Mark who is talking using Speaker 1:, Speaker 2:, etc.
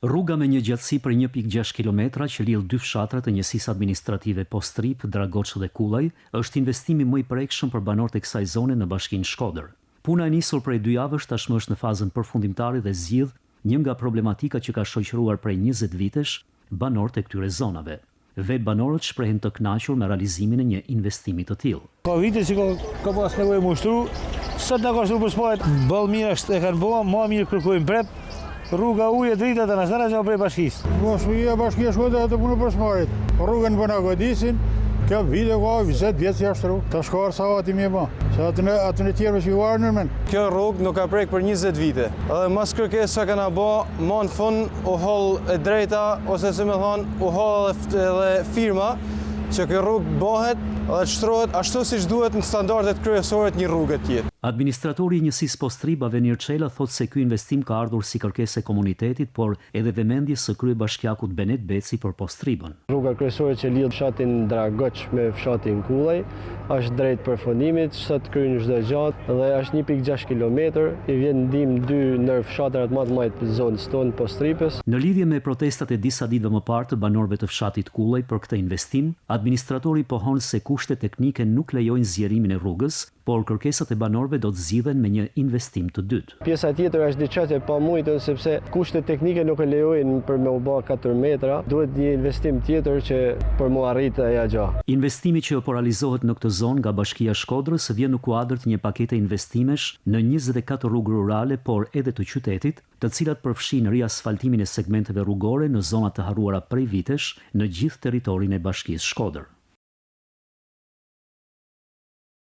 Speaker 1: Rruga me një gjatësi për 1.6 kilometra që lidh dy fshatra të njësisë administrative Postrip, Dragoç dhe Kullaj, është investimi më i prekshëm për banorët e kësaj zone në Bashkinë Shkodër. Puna e nisur prej 2 javësh tashmë është në fazën përfundimtare dhe zgjidh një nga problematika që ka shoqëruar prej 20 vitesh banorët e këtyre zonave. Vetë banorët shprehen të kënaqur me realizimin e një investimi të tillë.
Speaker 2: Ka vite që ka pas nevojë më ushtru, sot na ka shtruar për spahet, ball mirë është e kanë bëu, më mirë kërkojmë prep. Rruga ujë drita të nësëra që prej bashkisë.
Speaker 3: Bashkia Bashkia Shkodër të punë për smarit. Rrugën bëna godisin, kjo vite ka 20 vjetë që ashtru. Të shkarë sa ati mje ba, se atë në tjerë që ju arë nërmen.
Speaker 4: Kjo rrugë nuk ka prek për 20 vite. Edhe mas kërkesë sa kana ba, ma në fund u hol e drejta, ose se me thonë, u hol edhe firma, që kjo rrugë bëhet dhe të shtrohet ashtu si që duhet në standardet kryesore të një rrugë tjetër.
Speaker 1: Administratori i njësisë Postrip, Avenir Çela, thotë se ky investim ka ardhur si kërkesë e komunitetit, por edhe vëmendjes së kryebashkiakut Benet Beci për Postripën.
Speaker 5: Rruga kryesore që lidh fshatin Dragoç me fshatin Kullaj është drejt përfundimit, sot kryen çdo gjatë dhe është 1.6 kilometër, i vjen ndihmë 2 ndër fshatrat më të mëdha të zonës tonë Postripës.
Speaker 1: Në lidhje me protestat e disa ditëve më parë të banorëve të fshatit Kullaj për këtë investim, administratori pohon se kushtet teknike nuk lejojnë zgjerimin e rrugës, por kërkesat e banorëve do të zgjidhen me një investim të dytë.
Speaker 5: Pjesa tjetër është diçka e pamujtur sepse kushtet teknike nuk e lejojnë për me u bë 4 metra, duhet një investim tjetër që për mu arritë ajo gjë.
Speaker 1: Investimi që po realizohet në këtë zonë nga Bashkia Shkodrës vjen në kuadër të një pakete investimesh në 24 rrugë rurale, por edhe të qytetit, të cilat përfshin riasfaltimin e segmenteve rrugore në zonat të harruara prej vitesh në gjithë territorin e Bashkisë Shkodër.